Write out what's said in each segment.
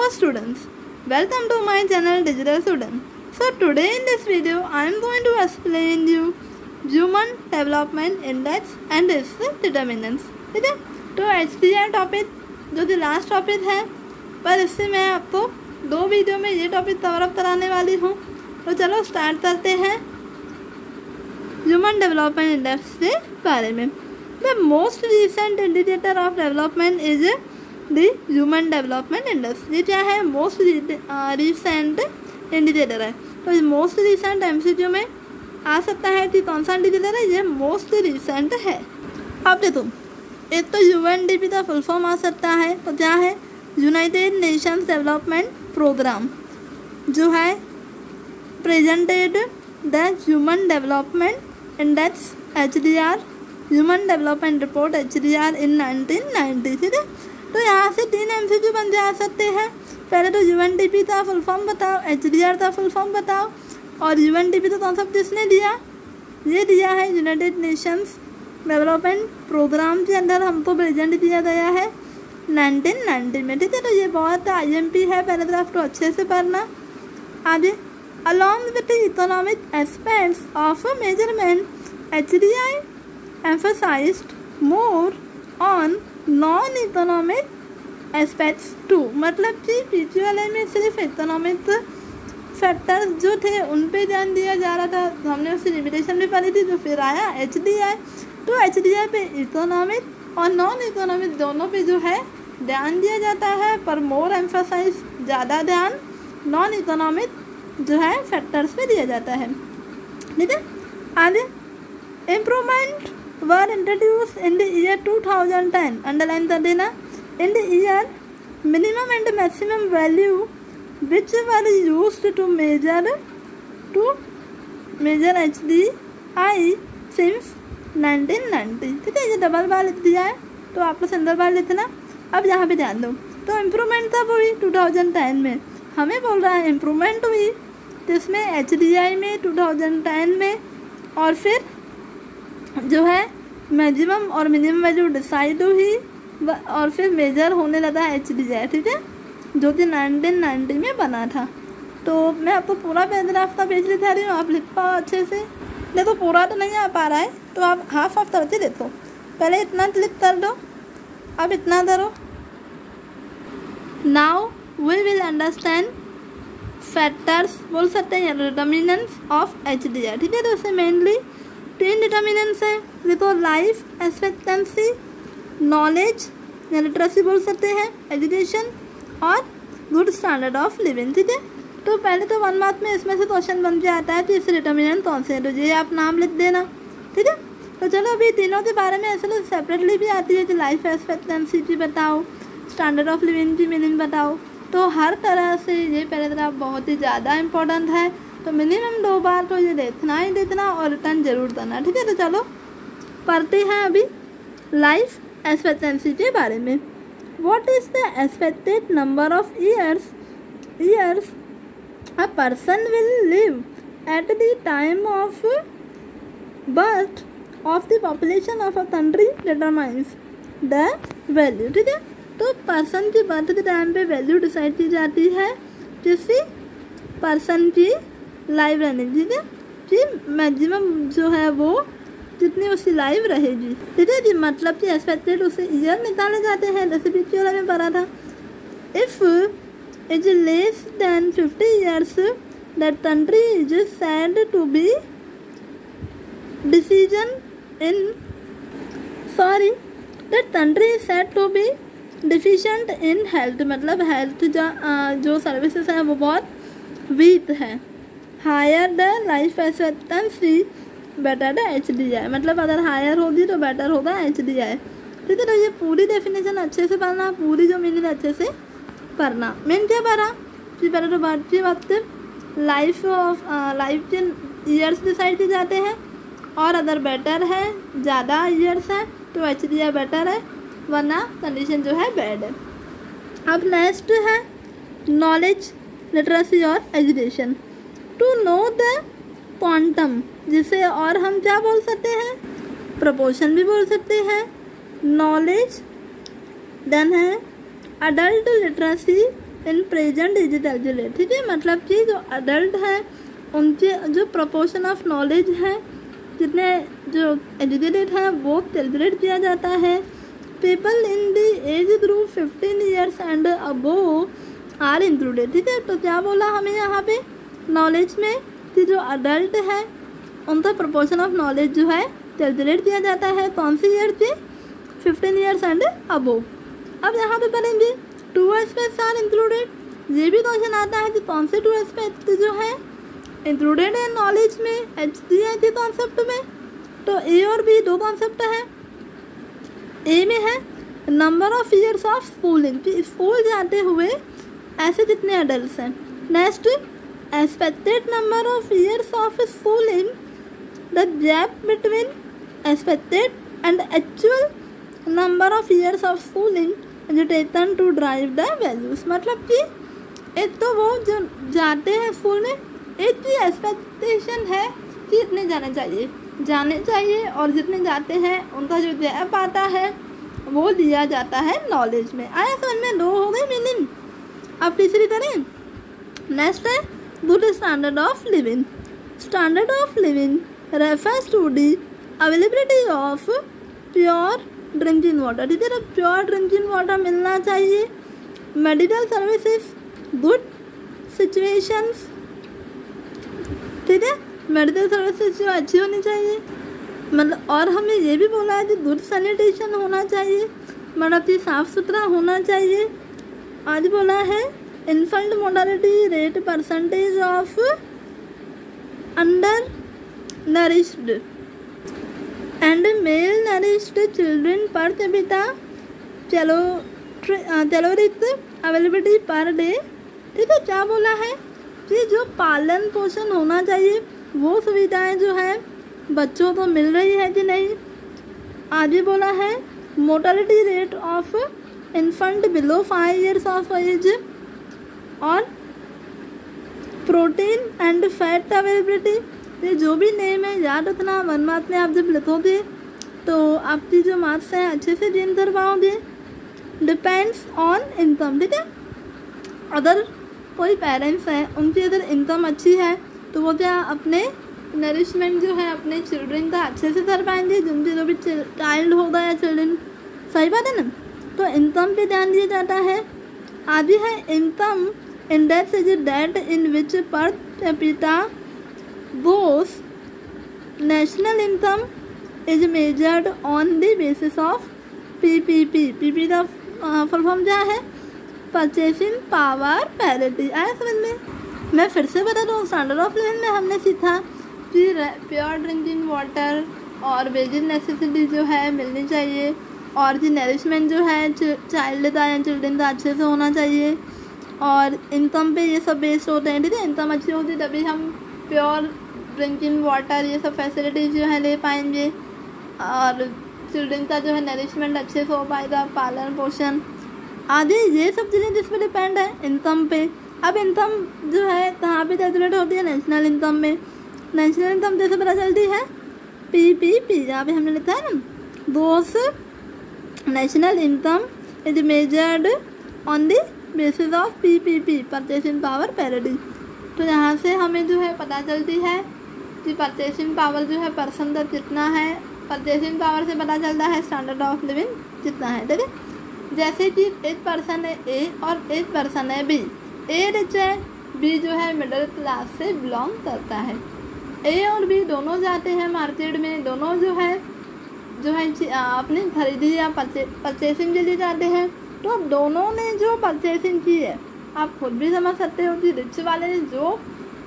Hello students, welcome to my channel Digital Student. So today in this video I am going to explain you Human Development Index and its determinants. ठीक है, तो HDI topic जो कि last topic है, पर इससे मैं आपको 2 वीडियो में ये टॉपिक कवर अप कराने वाली हूँ. तो चलो स्टार्ट करते हैं ह्यूमन डेवलपमेंट इंडेक्स के बारे में. The most recent indicator of development is the human development index. ये क्या है? मोस्ट रिसेंट इंडिकेटर है. तो मोस्ट रिसेंट एमसीक्यू में आ सकता है कि कौन सा इंडिकेटर है. ये मोस्ट रिसेंट है. अब देखो, एक तो यूएनडीपी का फुल फॉर्म आ सकता है. तो क्या है? यूनाइटेड नेशंस डेवलपमेंट प्रोग्राम, जो है presented the human development index HDR, human development report HDR इन 1990. ठीक है, तो यहाँ से 3 MCQ बन जा सकते हैं. पहले तो यूएनडीपी का फुल फॉर्म बताओ, HDR का फुल फॉर्म बताओ. और यूएनडीपी तो कॉन्सेप्ट किसने दिया? ये दिया है यूनाइटेड नेशंस डेवलपमेंट प्रोग्राम के अंदर हमको प्रेजेंट दिया गया है 1990 में. ठीक है, तो ये बहुत IMP है पैराग्राफ, तो अच्छे से पढ़ना. आगे, along with the economic aspects of measurement, HDI emphasized more on non-economic aspects too. मतलब कि PQLA में सिर्फ इकोनॉमिक फैक्टर्स जो थे उन पे ध्यान दिया जा रहा था. हमने उसकी लिमिटेशन भी पढ़ी थी. तो फिर आया HDI. तो HDI पे इकोनॉमिक और नॉन इकोनॉमिक दोनों पे जो है ध्यान दिया जाता है, पर मोर एम्फसाइज, ज़्यादा ध्यान नॉन इकोनॉमिक जो है फैक्टर्स पे दिया जाता है. ठीक है, आगे, improvement were introduce in the year 2010. Underline कर देना. In the year minimum and maximum value which were used to measure HDI since 1990. ठीक है, ये डबल बार लिख दिया है, तो आप लोग सिंगल बार लिखना. अब यहाँ पे ध्यान दो. तो इम्प्रूवमेंट तब हुई 2010 में. हमें बोल रहा है इम्प्रूवमेंट हुई जिसमें HDI में 2010 में, और फिर जो है मैक्सिमम और मिनिमम वैल्यू डिसाइड हुई, और फिर मेजर होने लगा HDI. ठीक है, जो कि 1990 में बना था. तो मैं आपको पूरा पैराग्राफ का पेज लिखा रही हूँ, आप लिख पाओ अच्छे से. देखो, पूरा तो नहीं आ पा रहा है, तो आप हाफ ऑफ करके देखो. पहले इतना क्लिक कर दो, अब इतना करो. Now we will understand factors, बोल सकते हैं डिटर्मिनेंट्स ऑफ HDI. ठीक है, तो इससे मेनली 3 डिटर्मिनेंट्स हैं. देखो, लाइफ एक्सपेक्टेंसी, नॉलेज या लिटरेसी बोल सकते हैं, एजुकेशन और गुड स्टैंडर्ड ऑफ लिविंग. ठीक है, तो पहले तो 1 मार्क में इसमें से क्वेश्चन बन के आता है कि इससे डिटर्मिनेंट कौन से हैं, तो ये आप नाम लिख देना. ठीक है, तो चलो अभी तीनों के बारे में ऐसे सेपरेटली भी आती है कि लाइफ एक्सपेक्टेंसी की बताओ, स्टैंडर्ड ऑफ लिविंग की मीनिंग बताओ. तो हर तरह से ये पैराग्राफ बहुत ही ज़्यादा इम्पोर्टेंट है. तो मिनिमम 2 बार तो ये देखना ही देखना और रिटर्न जरूर करना. ठीक है, तो चलो पढ़ते हैं अभी लाइफ एक्सपेक्टेंसी के बारे में. What is the expected number of years a person will live at the time of birth of the population of a country determines the value. ठीक है, तो पर्सन की बर्थ के टाइम पे वैल्यू डिसाइड की जाती है किसी पर्सन की लाइफ रहने. ठीक है, कि मैक्सिमम जो है वो जितनी उसकी लाइफ रहेगी. ठीक है जी, मतलब कि एक्सपेक्टेड उससे ईयर निकाले जाते हैं, जैसे पिछले वाले में पढ़ा था. If is less than 50 years that country is said to be that country is said to be deficient in health. मतलब हेल्थ जो सर्विसेज हैं वो बहुत वीक है. Higher the life expectancy better the HDI. मतलब अगर हायर होगी तो बेटर होगा HDI. ठीक है, तो ये पूरी डेफिनेशन अच्छे से पढ़ना, पूरी जो मीनिंग अच्छे से पढ़ना. मेन क्या पढ़ा कि पहले तो बात की बात लाइफ के ईयर्स डिसाइड किए जाते हैं, और अगर बेटर है, ज़्यादा ईयर्स है तो HDI बेटर है, वरना कंडीशन जो है बैड है. अब नेक्स्ट है नॉलेज, लिटरेसी और education. To know the quantum, जिसे और हम क्या बोल सकते हैं? प्रोपोर्शन भी बोल सकते हैं. नॉलेज देन है adult literacy in present age educated, ठीक है, मतलब कि जो अडल्ट है उनके जो प्रोपोर्शन ऑफ नॉलेज है, जितने जो एजुकेटेड हैं वो कैलकुलेट किया जाता है। People in the age group 15 years and above are included, ठीक है। तो क्या बोला हमें यहाँ पे नॉलेज में कि जो अडल्ट है उनका प्रोपोर्शन ऑफ नॉलेज जो है कैलकुलेट किया जाता है कौन सी ईयर थी, 15 ईयर्स एंड अबोव। अब यहाँ पे करेंगे 2 एस्पेक्ट्स आर इंक्लूडेड, ये भी क्वेश्चन आता है कि कौन से 2 एस्पेक्ट जो है इंक्लूडेड है नॉलेज में HCIT कॉन्सेप्ट में। तो ए और बी 2 कॉन्सेप्ट है। ए में है number of years of schooling, कि स्कूल जाते हुए ऐसे कितने अडल्ट हैं। Next expected number of years of schooling, the gap between expected and actual number of years of schooling is taken to drive the values. मतलब कि एक तो वो जो जाते हैं स्कूल में, एक की एक्सपेक्टेशन है कि इतने जाने चाहिए और जितने जाते हैं उनका जो गैप आता है वो दिया जाता है नॉलेज में। आया समझ में? 2 हो गई मीनिंग। अब तीसरी करें। नेक्स्ट है good standard of living. Standard of living refers to the availability of pure drinking water, ठीक है। प्योर ड्रिंकिंग वाटर मिलना चाहिए, मेडिकल सर्विसेज, गुड सिचुएशंस, ठीक है, मेडिकल सर्विसेज जो अच्छी होनी चाहिए, मतलब। और हमें ये भी बोला है कि गुड सैनिटेशन होना चाहिए, मतलब कि साफ़ सुथरा होना चाहिए। आज बोला है infant mortality rate percentage of undernourished and malnourished children per capita calories availability per day, ठीक है। क्या बोला है कि जो पालन पोषण होना चाहिए वो सुविधाएं जो है बच्चों को मिल रही है कि नहीं। आगे बोला है mortality rate of infant below 5 years of age और प्रोटीन एंड फैट अवेलेबिलिटी। ये जो भी नेम है याद रखना, 1 मार्क्स में आप जब लिखोगे तो आपकी जो मार्क्स हैं अच्छे से गेन कर पाओगे। डिपेंड्स ऑन इनकम, ठीक है। अगर कोई पेरेंट्स हैं उनकी अगर इनकम अच्छी है तो वो क्या अपने नरिशमेंट जो है अपने चिल्ड्रन का अच्छे से कर पाएंगे, जिनके जो भी चाइल्ड होगा या चिल्ड्रन, सही बात है ना। तो इनकम पे ध्यान दिया जाता है। आगे है income index is that in which per capita gross national income is measured on the basis of PPP। PP का फुल फॉर्म क्या है? Purchasing power parity. आया समझ में? मैं फिर से बता दूँ, स्टैंडर्ड ऑफ लिविंग में हमने सीखा कि प्योर ड्रिंकिंग वाटर और बेसिक नेसेसिटी जो है मिलनी चाहिए, और जी नरिशमेंट जो है चाइल्ड का या चिल्ड्रन का अच्छे से होना चाहिए, और इनकम पे ये सब बेस्ड होते हैं, ठीक है। इनकम अच्छी होती तभी हम प्योर ड्रिंकिंग वाटर ये सब फैसिलिटीज जो है ले पाएंगे, और चिल्ड्रन का जो है नरिशमेंट अच्छे से हो पाएगा, पालन पोषण आदि ये सब चीज़ें जिस पे डिपेंड है इनकम पे। अब इनकम जो है कहाँ पे कैलकुलेट होती है? नेशनल इनकम में। नेशनल इनकम जैसे पता चलती है PPP, जहाँ पे हमने लिखा है ना, those national income is measured on the basis of PPP, purchasing power parity. तो यहाँ से हमें जो है पता चलती है कि परचेसिंग पावर जो है पर्सन का कितना है। परचेसिंग पावर से पता चलता है स्टैंडर्ड ऑफ लिविंग कितना है, ठीक है। जैसे कि एक पर्सन है A और एक पर्सन है B। A रिच है, B जो है मिडिल क्लास से बिलोंग करता है। A और B दोनों जाते हैं मार्केट में, दोनों जो है अपनी खरीदी या परचेसिंग के लिए जाते हैं। तो दोनों ने जो परचेसिंग की है आप खुद भी समझ सकते हो कि रिच वाले ने जो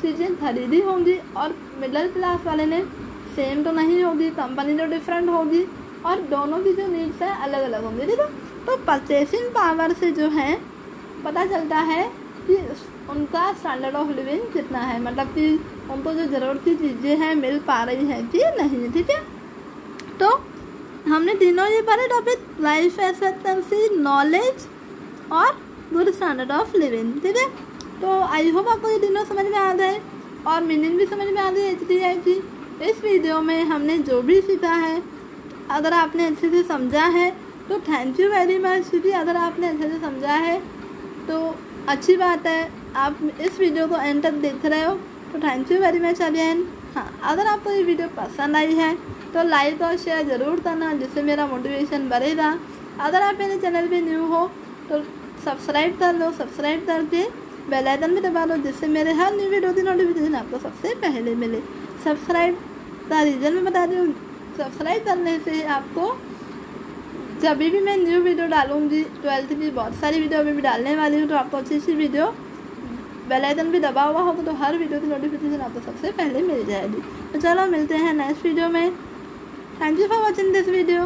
चीज़ें खरीदी होंगी और मिडिल क्लास वाले ने सेम तो नहीं होगी, कंपनी तो डिफरेंट होगी, और दोनों की जो नीड्स है अलग अलग होंगी, ठीक है। तो परचेसिंग पावर से जो है पता चलता है कि उनका स्टैंडर्ड ऑफ लिविंग कितना है, मतलब कि उनको जो ज़रूरत की चीज़ें हैं मिल पा रही हैं कि नहीं, ठीक है। तो हमने तीनों ये पढ़े टॉपिक, लाइफ एक्सपेक्टेंसी, नॉलेज और गुड स्टैंडर्ड ऑफ लिविंग, ठीक है। तो आई होप आपको ये तीनों समझ में आ गए और मीनिंग भी समझ में आ गई HCIT। इस वीडियो में हमने जो भी सीखा है अगर आपने अच्छे से समझा है तो थैंक यू वेरी मच, क्योंकि अगर आपने अच्छे से समझा है तो अच्छी बात है, आप इस वीडियो को एंड तक देख रहे हो, तो thank you very much again. हाँ, अगर आपको ये वीडियो पसंद आई है तो लाइक और शेयर ज़रूर करना, जिससे मेरा मोटिवेशन बढ़ेगा। अगर आप मेरे चैनल पे न्यू हो तो सब्सक्राइब कर लो, सब्सक्राइब करके बेल आइकन भी दबा लो, जिससे मेरे हर न्यू वीडियो की नोटिफिकेशन आपको सबसे पहले मिले। सब्सक्राइब का रीज़न मैं बता रही हूँ, सब्सक्राइब करने से आपको जब भी मैं न्यू वीडियो डालूँगी 12th की बहुत सारी वीडियो अभी भी डालने वाली हूँ, तो आपको अच्छी सी वीडियो बेल आइकन भी दबा हुआ होगा तो हर वीडियो की नोटिफिकेशन आपको सबसे पहले मिल जाएगी। तो चलो मिलते हैं नेक्स्ट वीडियो में। Thank you for watching this video.